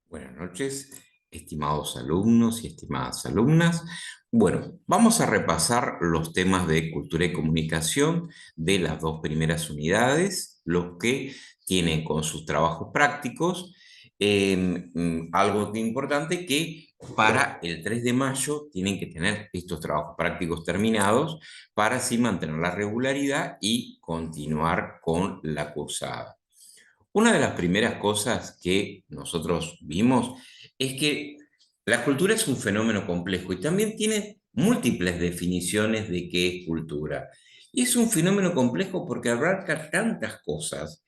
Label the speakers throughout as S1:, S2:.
S1: Buenas noches, estimados alumnos y estimadas alumnas. Bueno, vamos a repasar los temas de cultura y comunicación de las dos primeras unidades, los que tienen con sus trabajos prácticos. Algo importante que para el 3 de mayo tienen que tener estos trabajos prácticos terminados para así mantener la regularidad y continuar con la cursada. Una de las primeras cosas que nosotros vimos es que la cultura es un fenómeno complejo y también tiene múltiples definiciones de qué es cultura. Y es un fenómeno complejo porque abarca tantas cosas,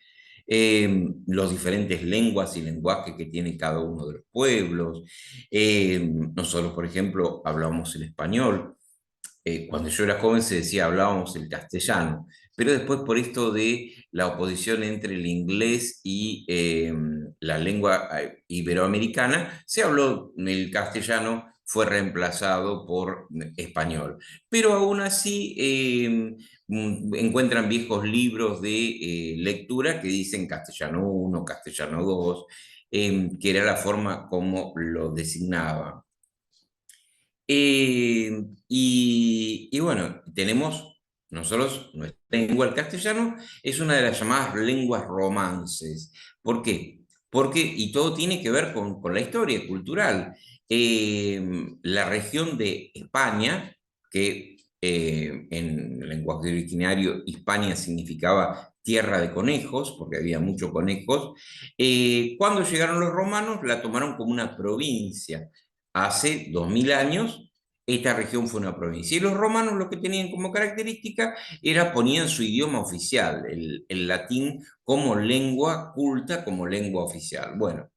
S1: los diferentes lenguas y lenguajes que tiene cada uno de los pueblos. Nosotros, por ejemplo, hablamos el español, cuando yo era joven se decía hablábamos el castellano, pero después por esto de la oposición entre el inglés y la lengua iberoamericana, se habló el castellano, fue reemplazado por español. Pero aún así encuentran viejos libros de lectura que dicen castellano 1, castellano 2, que era la forma como lo designaban. Y bueno, tenemos nosotros, nuestra lengua, el castellano, es una de las llamadas lenguas romances. ¿Por qué? Porque, y todo tiene que ver con la historia cultural. La región de España, que en el lenguaje originario Hispania significaba tierra de conejos, porque había muchos conejos, cuando llegaron los romanos la tomaron como una provincia. Hace 2000 años, esta región fue una provincia. Y los romanos lo que tenían como característica era ponían su idioma oficial, el latín, como lengua culta, como lengua oficial. Bueno,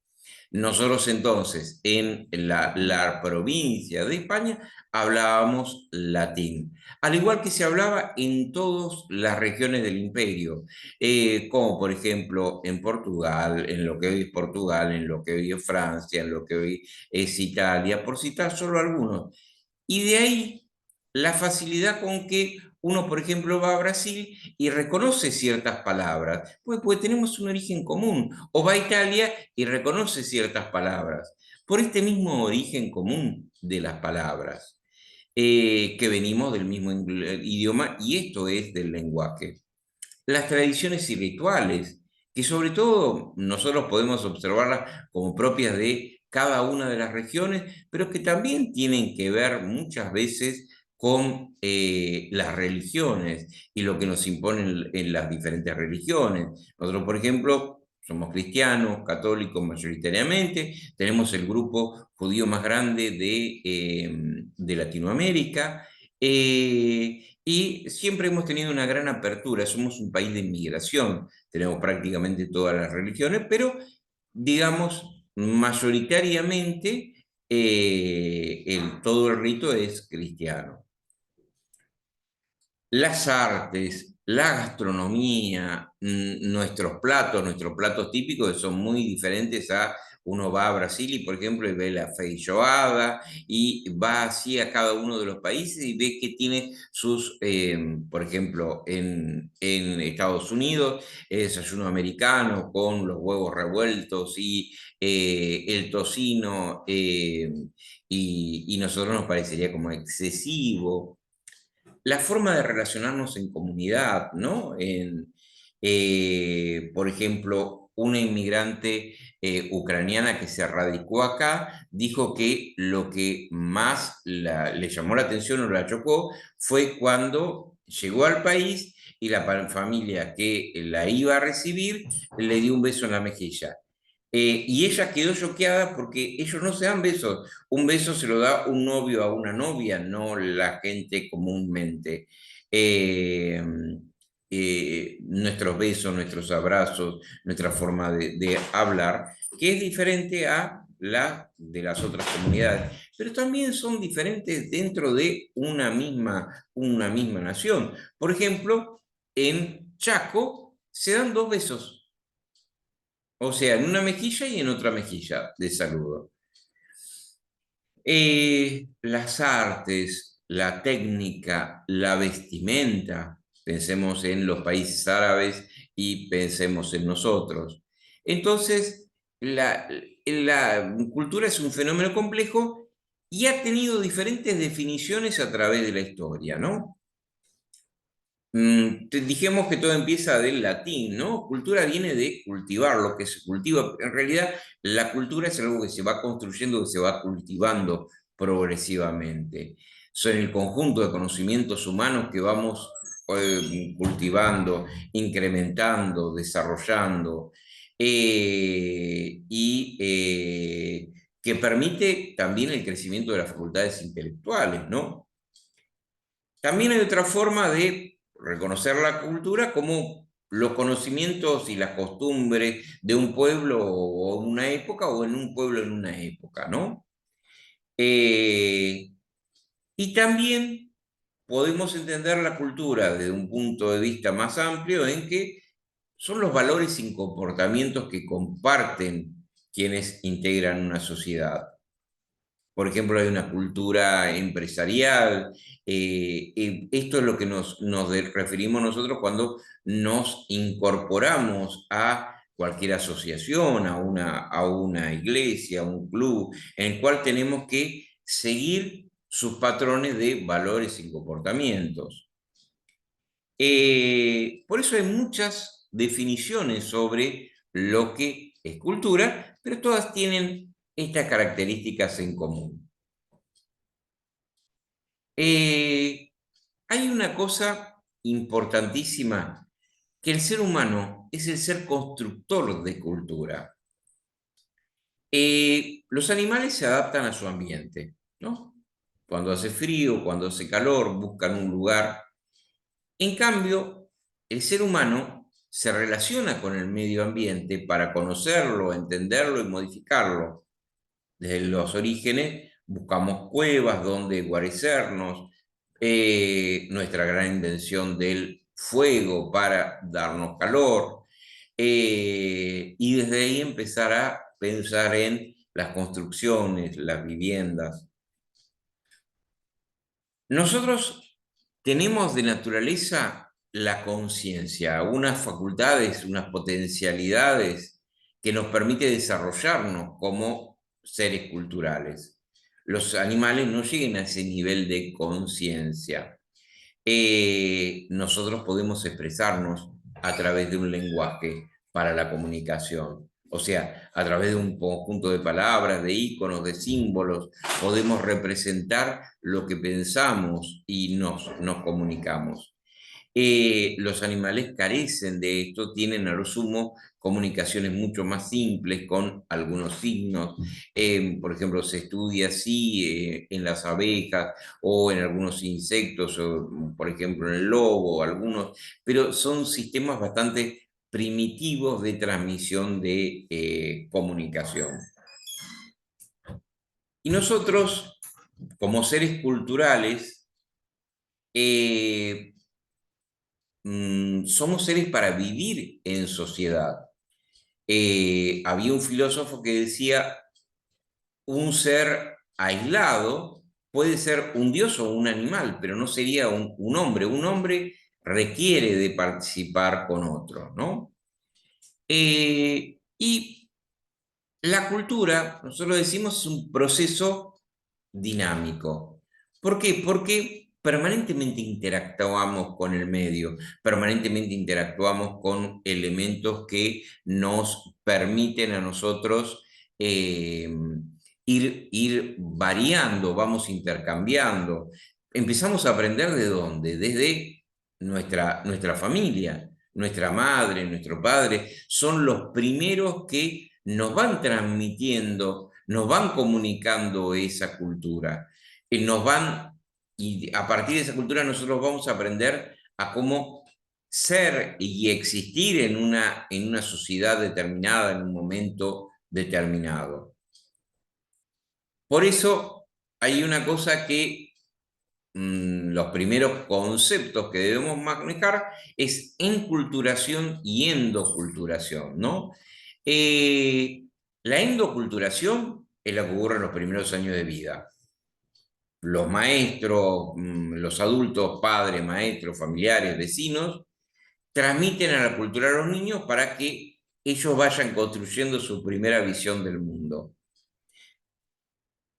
S1: nosotros entonces en la provincia de España hablábamos latín, al igual que se hablaba en todas las regiones del imperio, como por ejemplo en Portugal, en lo que hoy es Portugal, en lo que hoy es Francia, en lo que hoy es Italia, por citar solo algunos. Y de ahí la facilidad con que uno, por ejemplo, va a Brasil y reconoce ciertas palabras, pues tenemos un origen común, o va a Italia y reconoce ciertas palabras, por este mismo origen común de las palabras, que venimos del mismo idioma y esto es del lenguaje. Las tradiciones y rituales, que sobre todo nosotros podemos observarlas como propias de cada una de las regiones, pero que también tienen que ver muchas veces con las religiones y lo que nos imponen en las diferentes religiones. Nosotros, por ejemplo, somos cristianos, católicos mayoritariamente, tenemos el grupo judío más grande de Latinoamérica, y siempre hemos tenido una gran apertura, somos un país de inmigración, tenemos prácticamente todas las religiones, pero digamos, mayoritariamente todo el rito es cristiano. Las artes, la gastronomía, nuestros platos típicos son muy diferentes a uno va a Brasil y, por ejemplo, y ve la feijoada y va así a cada uno de los países y ve que tiene sus, por ejemplo, en Estados Unidos, el desayuno americano con los huevos revueltos y el tocino, y nosotros nos parecería como excesivo la forma de relacionarnos en comunidad, ¿no? Por ejemplo, una inmigrante ucraniana que se radicó acá dijo que lo que más le llamó la atención o la chocó fue cuando llegó al país y la familia que la iba a recibir le dio un beso en la mejilla. Y ella quedó choqueada porque ellos no se dan besos. Un beso se lo da un novio a una novia, no la gente comúnmente. Eh, Nuestros besos, nuestros abrazos, nuestra forma de hablar, que es diferente a la de las otras comunidades, pero también son diferentes dentro de una misma nación. Por ejemplo, en Chaco se dan dos besos. O sea, en una mejilla y en otra mejilla de saludo. Las artes, la técnica, la vestimenta, pensemos en los países árabes y pensemos en nosotros. Entonces, la cultura es un fenómeno complejo y ha tenido diferentes definiciones a través de la historia, ¿no? Dijimos que todo empieza del latín, ¿no? Cultura viene de cultivar, lo que se cultiva. En realidad, la cultura es algo que se va construyendo, que se va cultivando progresivamente. Son el conjunto de conocimientos humanos que vamos cultivando, incrementando, desarrollando, y que permite también el crecimiento de las facultades intelectuales, ¿no? También hay otra forma de reconocer la cultura como los conocimientos y las costumbres de un pueblo o una época o en un pueblo en una época, ¿no? Eh, y también podemos entender la cultura desde un punto de vista más amplio en que son los valores y comportamientos que comparten quienes integran una sociedad. Por ejemplo, hay una cultura empresarial. Esto es lo que nos referimos nosotros cuando nos incorporamos a cualquier asociación, a una iglesia, a un club, en el cual tenemos que seguir sus patrones de valores y comportamientos. Por eso hay muchas definiciones sobre lo que es cultura, pero todas tienen estas características en común. Hay una cosa importantísima, que el ser humano es el ser constructor de cultura. Los animales se adaptan a su ambiente, ¿no? Cuando hace frío, cuando hace calor, buscan un lugar. En cambio, el ser humano se relaciona con el medio ambiente para conocerlo, entenderlo y modificarlo. Desde los orígenes buscamos cuevas donde guarecernos, nuestra gran invención del fuego para darnos calor, y desde ahí empezar a pensar en las construcciones, las viviendas. Nosotros tenemos de naturaleza la conciencia, unas facultades, unas potencialidades que nos permite desarrollarnos como seres culturales. Los animales no llegan a ese nivel de conciencia. Nosotros podemos expresarnos a través de un lenguaje para la comunicación. O sea, a través de un conjunto de palabras, de íconos, de símbolos, podemos representar lo que pensamos y nos comunicamos. Los animales carecen de esto, tienen a lo sumo comunicaciones mucho más simples con algunos signos. Por ejemplo, se estudia así en las abejas o en algunos insectos, o, por ejemplo en el lobo, algunos, pero son sistemas bastante primitivos de transmisión de comunicación. Y nosotros, como seres culturales, eh, somos seres para vivir en sociedad. Había un filósofo que decía, un ser aislado puede ser un dios o un animal, pero no sería un hombre. Un hombre requiere de participar con otro, ¿no? Y la cultura, nosotros decimos, es un proceso dinámico. ¿Por qué? Porque permanentemente interactuamos con el medio, permanentemente interactuamos con elementos que nos permiten a nosotros ir variando, vamos intercambiando. Empezamos a aprender ¿de dónde? Desde nuestra familia, nuestra madre, nuestro padre, son los primeros que nos van transmitiendo, nos van comunicando esa cultura, y a partir de esa cultura nosotros vamos a aprender a cómo ser y existir en una sociedad determinada, en un momento determinado. Por eso hay una cosa que los primeros conceptos que debemos manejar es enculturación y endoculturación, ¿no? La endoculturación es la que ocurre en los primeros años de vida. Los maestros, los adultos, padres, maestros, familiares, vecinos, transmiten a la cultura a los niños para que ellos vayan construyendo su primera visión del mundo.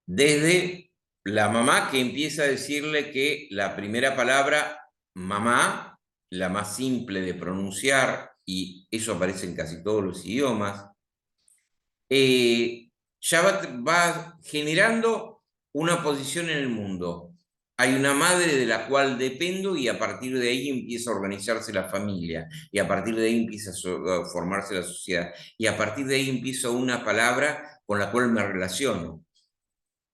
S1: Desde la mamá que empieza a decirle que la primera palabra, mamá, la más simple de pronunciar, y eso aparece en casi todos los idiomas, ya va generando una posición en el mundo. Hay una madre de la cual dependo y a partir de ahí empieza a organizarse la familia y a partir de ahí empieza a formarse la sociedad y a partir de ahí empieza una palabra con la cual me relaciono.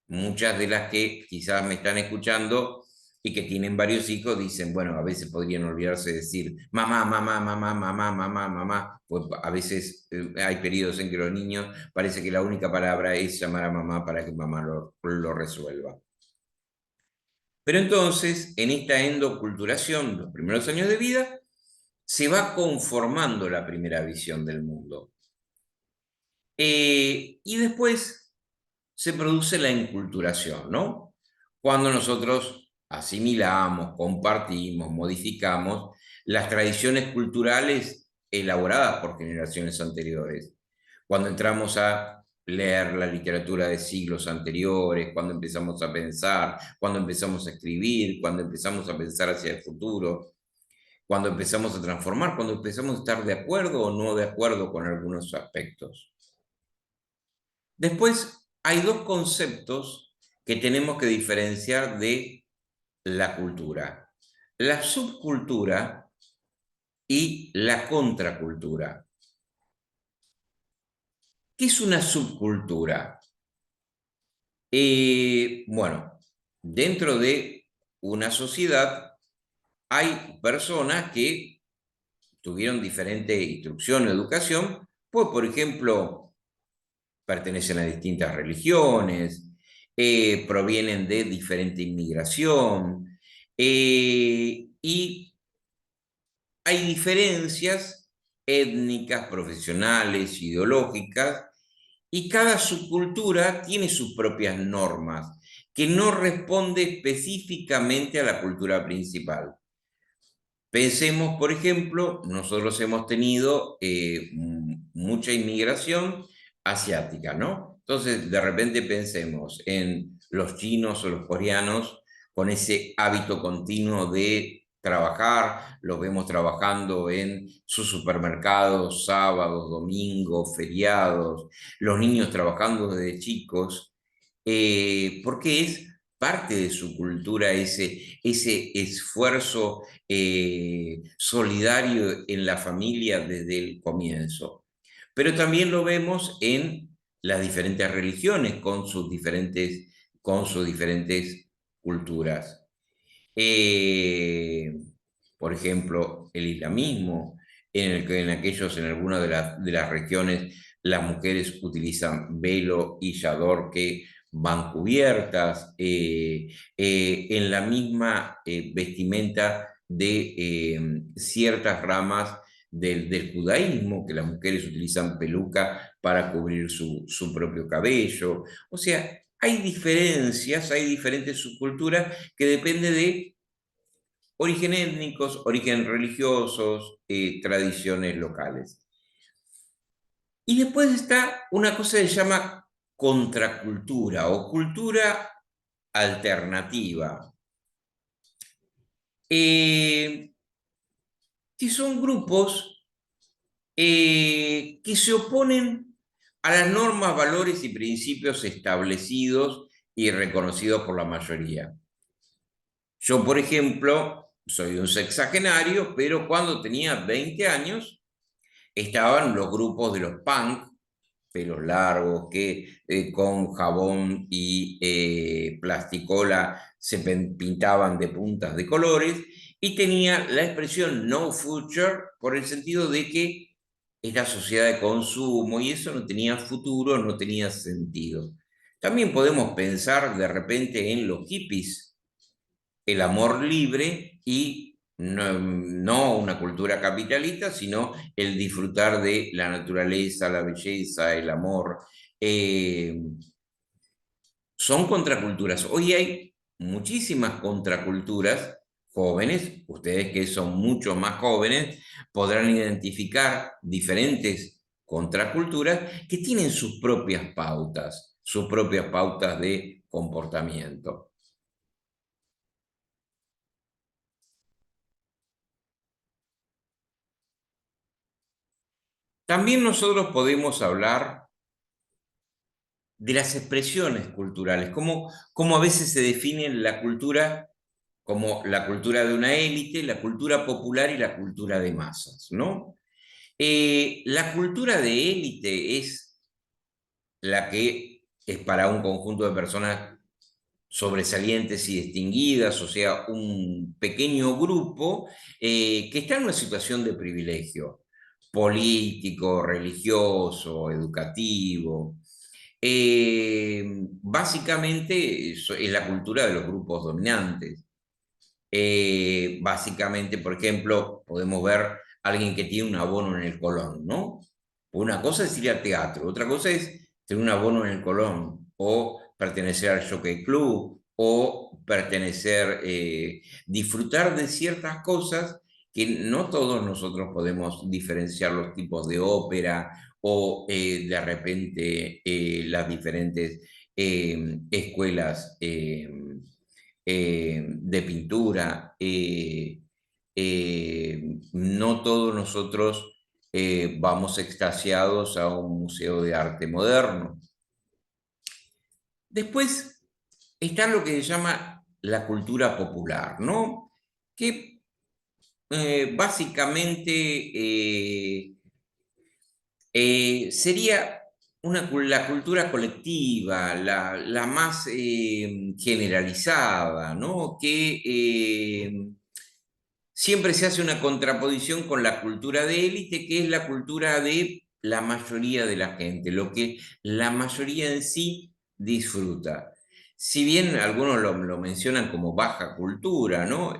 S1: Muchas de las que quizás me están escuchando y que tienen varios hijos dicen, bueno, a veces podrían olvidarse de decir mamá, mamá, mamá, mamá, mamá, mamá, pues a veces hay periodos en que los niños parece que la única palabra es llamar a mamá para que mamá lo resuelva. Pero entonces, en esta endoculturación, los primeros años de vida, se va conformando la primera visión del mundo. Y después se produce la enculturación, ¿no? Cuando nosotros asimilamos, compartimos, modificamos las tradiciones culturales elaboradas por generaciones anteriores. Cuando entramos a leer la literatura de siglos anteriores, cuando empezamos a pensar, cuando empezamos a escribir, cuando empezamos a pensar hacia el futuro, cuando empezamos a transformar, cuando empezamos a estar de acuerdo o no de acuerdo con algunos aspectos. Después hay dos conceptos que tenemos que diferenciar de la cultura: la subcultura y la contracultura. ¿Qué es una subcultura? Bueno, dentro de una sociedad hay personas que tuvieron diferente instrucción o educación, pues por ejemplo, pertenecen a distintas religiones, provienen de diferente inmigración, y hay diferencias étnicas, profesionales, ideológicas, y cada subcultura tiene sus propias normas, que no responde específicamente a la cultura principal. Pensemos, por ejemplo, nosotros hemos tenido mucha inmigración asiática, ¿no? Entonces, de repente pensemos en los chinos o los coreanos con ese hábito continuo de trabajar, los vemos trabajando en sus supermercados, sábados, domingos, feriados, los niños trabajando desde chicos, porque es parte de su cultura ese esfuerzo solidario en la familia desde el comienzo. Pero también lo vemos en las diferentes religiones con sus diferentes culturas. Eh, por ejemplo, el islamismo, en el que en aquellos, en algunas de las regiones, las mujeres utilizan velo y chador que van cubiertas, en la misma vestimenta de ciertas ramas del judaísmo, que las mujeres utilizan peluca para cubrir su propio cabello. O sea, hay diferencias, hay diferentes subculturas que dependen de origen étnicos, origen religiosos, tradiciones locales. Y después está una cosa que se llama contracultura o cultura alternativa, eh, que son grupos que se oponen a las normas, valores y principios establecidos y reconocidos por la mayoría. Yo, por ejemplo, soy un sexagenario, pero cuando tenía 20 años estaban los grupos de los punk, pelos largos, que con jabón y plasticola se pintaban de puntas de colores, y tenía la expresión no future por el sentido de que esta sociedad de consumo y eso no tenía futuro, no tenía sentido. También podemos pensar de repente en los hippies, el amor libre y no una cultura capitalista, sino el disfrutar de la naturaleza, la belleza, el amor. Eh, Son contraculturas. Hoy hay muchísimas contraculturas jóvenes, ustedes que son mucho más jóvenes podrán identificar diferentes contraculturas que tienen sus propias pautas de comportamiento. También nosotros podemos hablar de las expresiones culturales, cómo a veces se define la cultura como la cultura de una élite, la cultura popular y la cultura de masas, ¿no? La cultura de élite es la que es para un conjunto de personas sobresalientes y distinguidas, o sea, un pequeño grupo que está en una situación de privilegio político, religioso, educativo. Básicamente es la cultura de los grupos dominantes. Básicamente, por ejemplo, podemos ver a alguien que tiene un abono en el Colón, ¿no? Una cosa es ir al teatro, otra cosa es tener un abono en el Colón, o pertenecer al Jockey Club, o pertenecer, disfrutar de ciertas cosas que no todos nosotros podemos diferenciar los tipos de ópera o de repente las diferentes escuelas. De pintura. No todos nosotros vamos extasiados a un museo de arte moderno. Después está lo que se llama la cultura popular, ¿no? Que básicamente sería la cultura colectiva, la más generalizada, ¿no? Que siempre se hace una contraposición con la cultura de élite, que es la cultura de la mayoría de la gente, lo que la mayoría en sí disfruta. Si bien algunos lo mencionan como baja cultura, ¿no?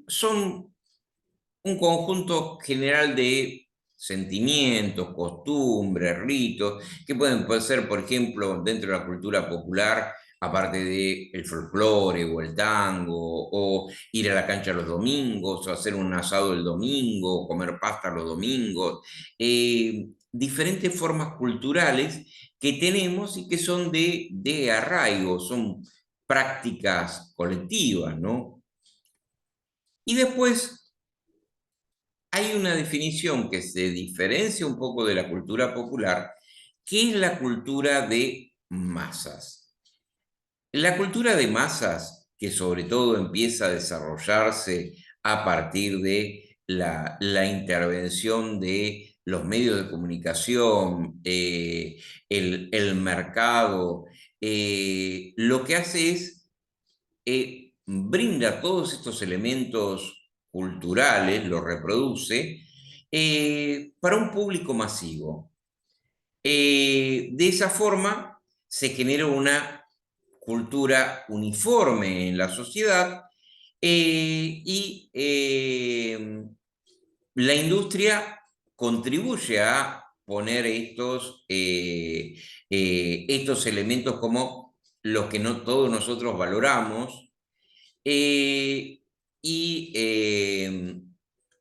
S1: Son un conjunto general de sentimientos, costumbres, ritos, que pueden ser, por ejemplo, dentro de la cultura popular, aparte del folclore o el tango, o ir a la cancha los domingos, o hacer un asado el domingo, o comer pasta los domingos, diferentes formas culturales que tenemos y que son de arraigo, son prácticas colectivas, ¿no? Y después hay una definición que se diferencia un poco de la cultura popular, que es la cultura de masas. La cultura de masas, que sobre todo empieza a desarrollarse a partir de la intervención de los medios de comunicación, el mercado, lo que hace es brinda todos estos elementos culturales, los reproduce, para un público masivo. De esa forma se genera una cultura uniforme en la sociedad y la industria contribuye a poner estos elementos como los que no todos nosotros valoramos, eh, y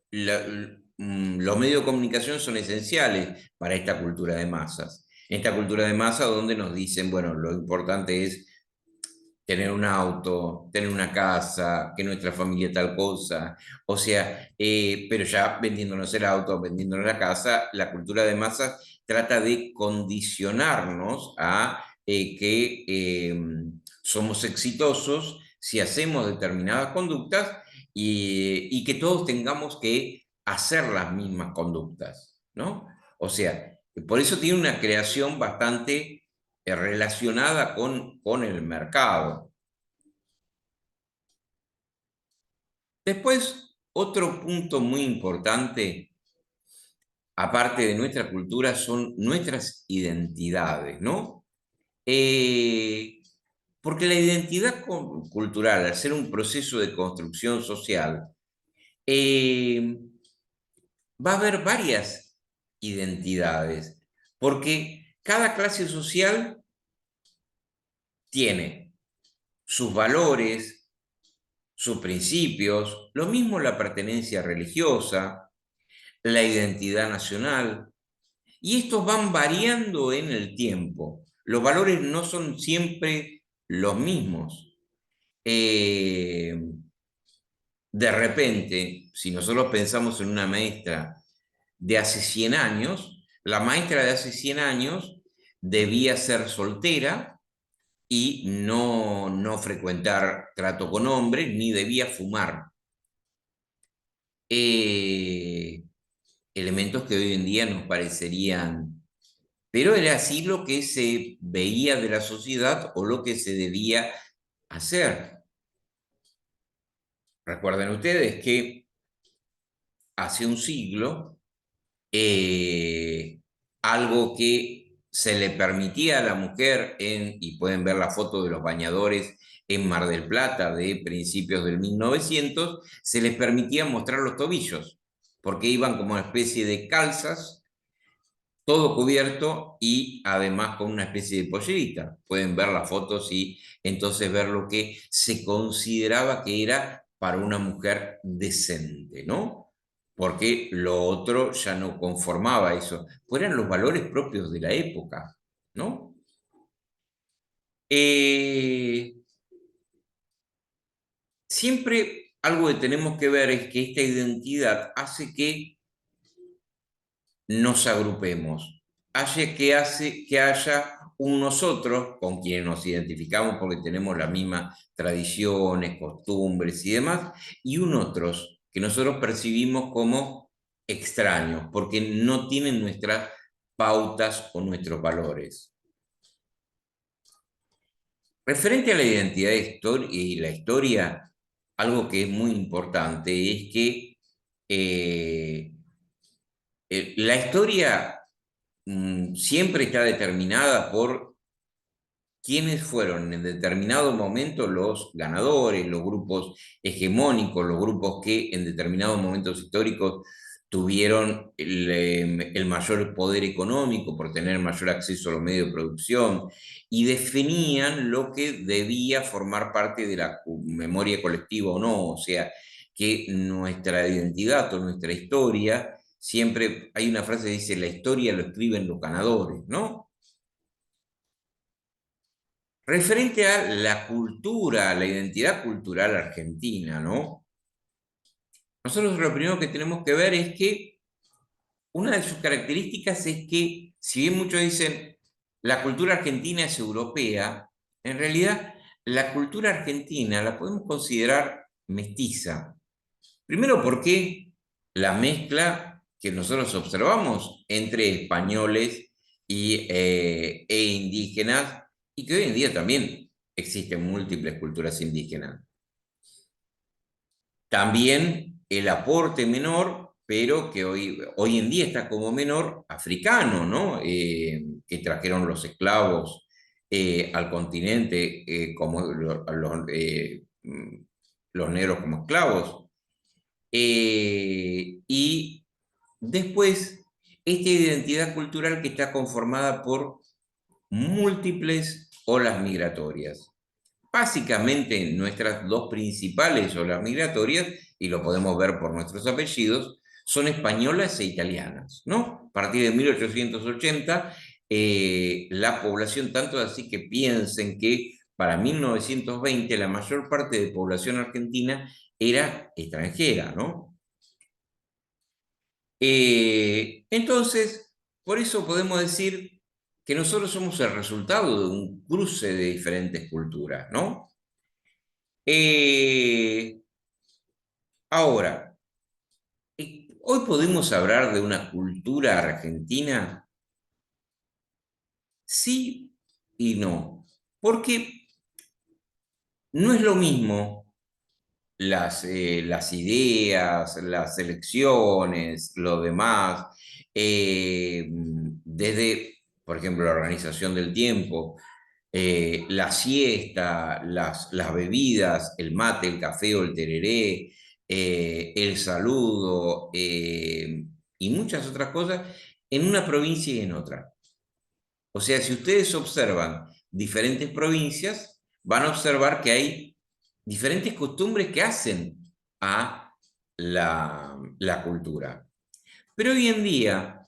S1: los medios de comunicación son esenciales para esta cultura de masas. Esta cultura de masas donde nos dicen, bueno, lo importante es tener un auto, tener una casa, que nuestra familia tal cosa. O sea, pero ya vendiéndonos el auto, vendiéndonos la casa, la cultura de masas trata de condicionarnos a que somos exitosos si hacemos determinadas conductas y que todos tengamos que hacer las mismas conductas, ¿no? O sea, por eso tiene una creación bastante relacionada con el mercado. Después, otro punto muy importante, aparte de nuestra cultura, son nuestras identidades, ¿no? Eh, Porque la identidad cultural, al ser un proceso de construcción social, eh, va a haber varias identidades, porque cada clase social tiene sus valores, sus principios, lo mismo la pertenencia religiosa, la identidad nacional, y estos van variando en el tiempo. Los valores no son siempre los mismos. Eh, de repente, si nosotros pensamos en una maestra de hace 100 años, la maestra de hace 100 años debía ser soltera y no frecuentar trato con hombres, ni debía fumar. Eh, elementos que hoy en día nos parecerían, pero era así lo que se veía de la sociedad o lo que se debía hacer. Recuerden ustedes que hace un siglo, eh, algo que se le permitía a la mujer, y pueden ver la foto de los bañadores en Mar del Plata de principios del 1900, se les permitía mostrar los tobillos, porque iban como una especie de calzas, todo cubierto y además con una especie de pollerita. Pueden ver las fotos y entonces ver lo que se consideraba que era para una mujer decente, ¿no? Porque lo otro ya no conformaba eso. Fueran los valores propios de la época, ¿no? Eh, siempre algo que tenemos que ver es que esta identidad hace que nos agrupemos, hace que haya un nosotros con quienes nos identificamos porque tenemos las mismas tradiciones, costumbres y demás, y un otros que nosotros percibimos como extraños porque no tienen nuestras pautas o nuestros valores. Referente a la identidad y la historia, algo que es muy importante es que la historia siempre está determinada por quiénes fueron en determinado momento los ganadores, los grupos hegemónicos, los grupos que en determinados momentos históricos tuvieron el mayor poder económico por tener mayor acceso a los medios de producción y definían lo que debía formar parte de la memoria colectiva o no, o sea, que nuestra identidad o nuestra historia, siempre hay una frase que dice, la historia lo escriben los ganadores, ¿no? Referente a la cultura, a la identidad cultural argentina, ¿no? Nosotros lo primero que tenemos que ver es que una de sus características es que, si bien muchos dicen la cultura argentina es europea, en realidad la cultura argentina la podemos considerar mestiza. Primero porque la mezcla que nosotros observamos entre españoles e indígenas, y que hoy en día también existen múltiples culturas indígenas. También el aporte menor, pero que hoy en día está como menor, africano, ¿no? Que trajeron los esclavos al continente, como los negros como esclavos. Y después, esta identidad cultural que está conformada por múltiples olas migratorias. Básicamente, nuestras dos principales olas migratorias, y lo podemos ver por nuestros apellidos, son españolas e italianas, ¿no? A partir de 1880, la población, tanto así que piensen que para 1920 la mayor parte de población argentina era extranjera, ¿no? Entonces, por eso podemos decir que nosotros somos el resultado de un cruce de diferentes culturas, ¿no? Eh, ahora, hoy podemos hablar de una cultura argentina, sí y no, porque no es lo mismo las ideas, las elecciones, lo demás, desde, por ejemplo, la organización del tiempo, la siesta, las bebidas, el mate, el café o el tereré, el saludo y muchas otras cosas en una provincia y en otra. O sea, si ustedes observan diferentes provincias, van a observar que hay diferentes costumbres que hacen a la cultura. Pero hoy en día,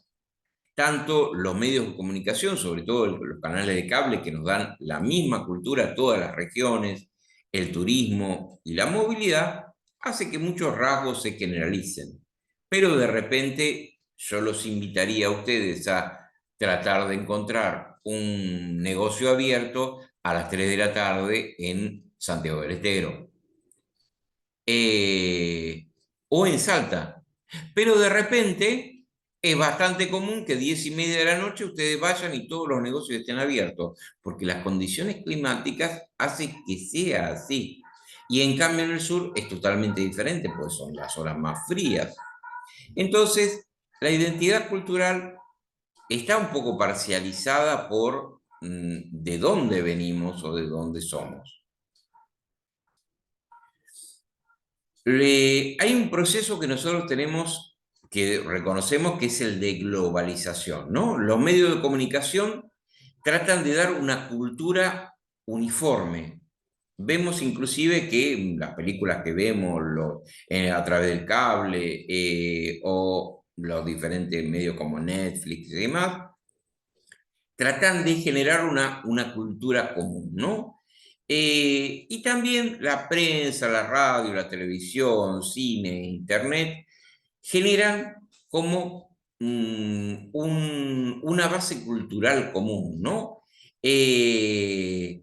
S1: tanto los medios de comunicación, sobre todo los canales de cable que nos dan la misma cultura a todas las regiones, el turismo y la movilidad, hace que muchos rasgos se generalicen. Pero de repente yo los invitaría a ustedes a tratar de encontrar un negocio abierto a las 3 de la tarde en Santiago del Estero o en Salta. Pero de repente es bastante común que 10:30 de la noche ustedes vayan y todos los negocios estén abiertos, porque las condiciones climáticas hacen que sea así. Y en cambio en el sur es totalmente diferente, pues son las horas más frías. Entonces, la identidad cultural está un poco parcializada por de dónde venimos o de dónde somos. Hay un proceso que nosotros tenemos, que reconocemos que es el de globalización, ¿no? Los medios de comunicación tratan de dar una cultura uniforme. Vemos inclusive que las películas que vemos a través del cable o los diferentes medios como Netflix y demás, tratan de generar una cultura común, ¿no? Y también la prensa, la radio, la televisión, cine, internet, generan como una base cultural común, ¿no? Eh,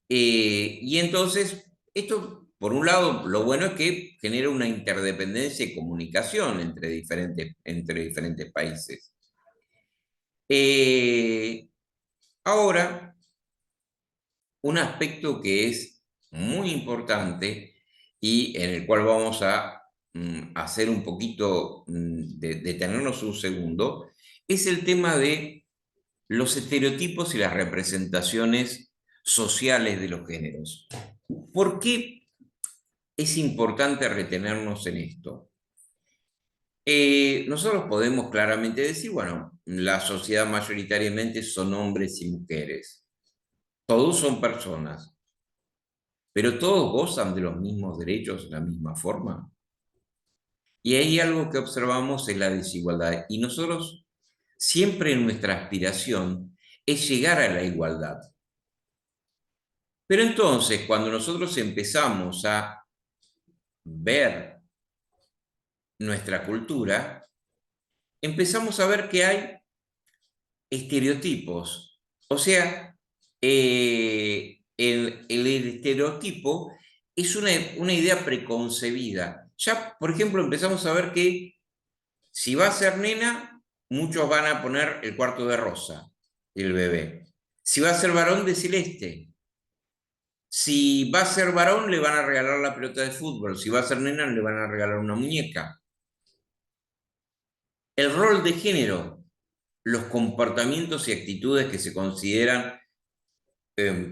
S1: y entonces, esto, por un lado, lo bueno es que genera una interdependencia y comunicación entre diferentes países. Ahora, un aspecto que es muy importante y en el cual vamos a hacer un poquito, detenernos un segundo, es el tema de los estereotipos y las representaciones sociales de los géneros. ¿Por qué es importante retenernos en esto? Nosotros podemos claramente decir, bueno, la sociedad mayoritariamente son hombres y mujeres. Todos son personas, pero todos gozan de los mismos derechos de la misma forma. Y ahí algo que observamos es la desigualdad. Y nosotros siempre nuestra aspiración es llegar a la igualdad. Pero entonces, cuando nosotros empezamos a ver nuestra cultura, empezamos a ver que hay estereotipos. O sea, el estereotipo es una idea preconcebida. Ya, por ejemplo, empezamos a ver que si va a ser nena, muchos van a poner el cuarto de rosa, el bebé. Si va a ser varón, de celeste. Si va a ser varón, le van a regalar la pelota de fútbol. Si va a ser nena, le van a regalar una muñeca. El rol de género, los comportamientos y actitudes que se consideran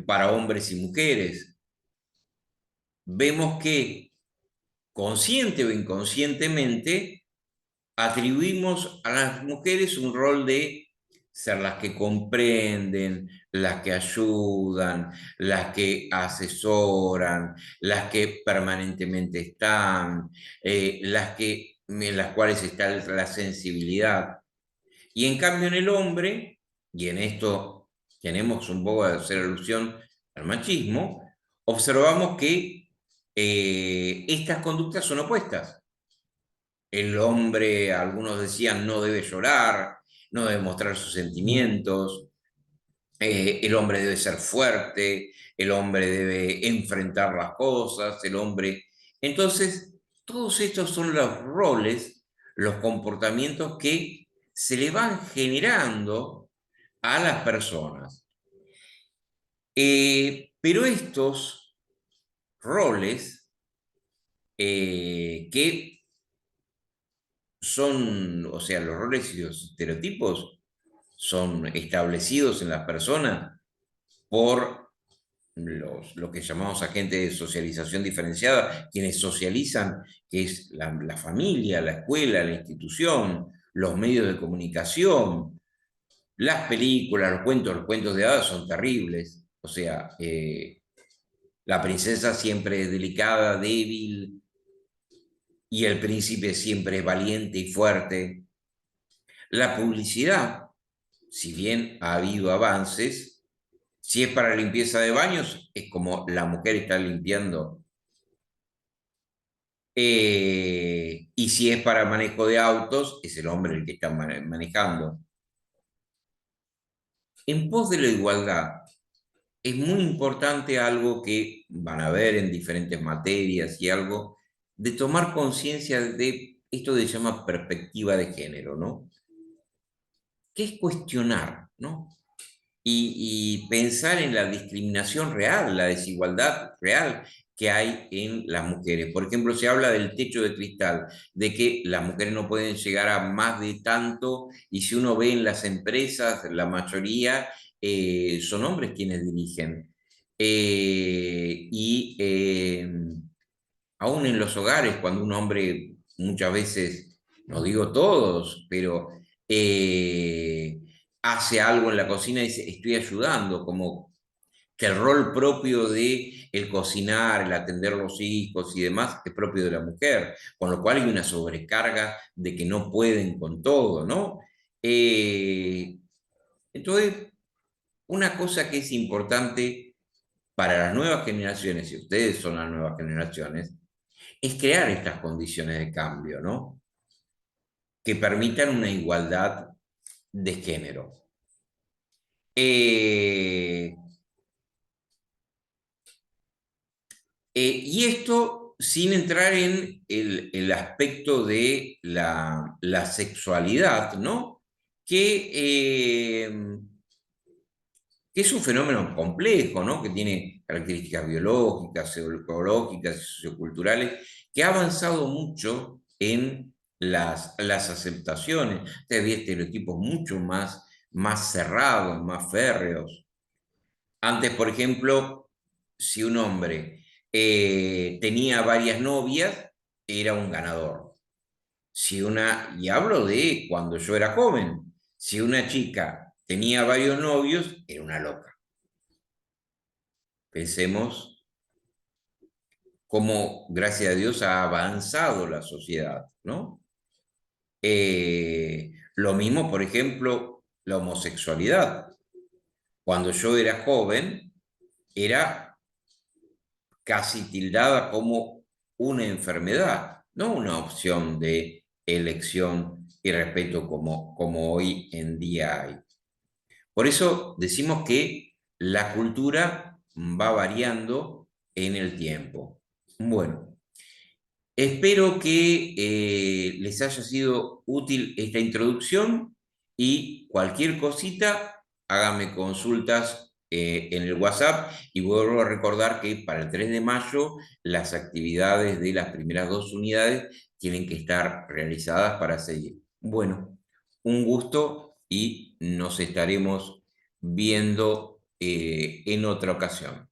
S1: para hombres y mujeres. Vemos que consciente o inconscientemente atribuimos a las mujeres un rol de ser las que comprenden, las que ayudan, las que asesoran, las que permanentemente están, en las cuales está la sensibilidad. Y en cambio en el hombre, y en esto tenemos un poco de hacer alusión al machismo, observamos que estas conductas son opuestas. El hombre, algunos decían, no debe llorar, no debe mostrar sus sentimientos, el hombre debe ser fuerte, el hombre debe enfrentar las cosas, el hombre... Entonces, todos estos son los roles, los comportamientos que se le van generando a las personas. Pero estos roles que son, o sea, los roles y los estereotipos son establecidos en las personas por lo que llamamos agentes de socialización diferenciada, quienes socializan, que es la familia, la escuela, la institución, los medios de comunicación, las películas, los cuentos de hadas son terribles. O sea, la princesa siempre es delicada, débil, y el príncipe siempre es valiente y fuerte. La publicidad, si bien ha habido avances, si es para limpieza de baños, es como la mujer está limpiando. Y si es para manejo de autos, es el hombre el que está manejando. En pos de la igualdad, es muy importante algo que van a ver en diferentes materias y algo de tomar conciencia de esto que se llama perspectiva de género, ¿no? Que es cuestionar, ¿no? Y pensar en la discriminación real, la desigualdad real que hay en las mujeres. Por ejemplo, se habla del techo de cristal, de que las mujeres no pueden llegar a más de tanto, y si uno ve en las empresas, la mayoría son hombres quienes dirigen. Aún en los hogares, cuando un hombre muchas veces, no digo todos, pero hace algo en la cocina y dice, estoy ayudando, como que el rol propio de el cocinar, el atender los hijos y demás es propio de la mujer, con lo cual hay una sobrecarga de que no pueden con todo, ¿no? Eh, entonces, una cosa que es importante para las nuevas generaciones, y ustedes son las nuevas generaciones, es crear estas condiciones de cambio, ¿no? Que permitan una igualdad de género. Eh, y esto sin entrar en el aspecto de la sexualidad, ¿no? Que, que es un fenómeno complejo, ¿no? Que tiene características biológicas, psicológicas y socioculturales, que ha avanzado mucho en las aceptaciones. Había estereotipos mucho más cerrados, más férreos. Antes, por ejemplo, si un hombre tenía varias novias, era un ganador. Y hablo de cuando yo era joven, si una chica tenía varios novios, era una loca. Pensemos cómo, gracias a Dios, ha avanzado la sociedad, ¿no? Lo mismo, por ejemplo, la homosexualidad. Cuando yo era joven, era casi tildada como una enfermedad, no una opción de elección y respeto como hoy en día hay. Por eso decimos que la cultura va variando en el tiempo. Bueno, espero que les haya sido útil esta introducción y cualquier cosita, háganme consultas en el WhatsApp y vuelvo a recordar que para el 3 de mayo las actividades de las primeras dos unidades tienen que estar realizadas para seguir. Bueno, un gusto y nos estaremos viendo en otra ocasión.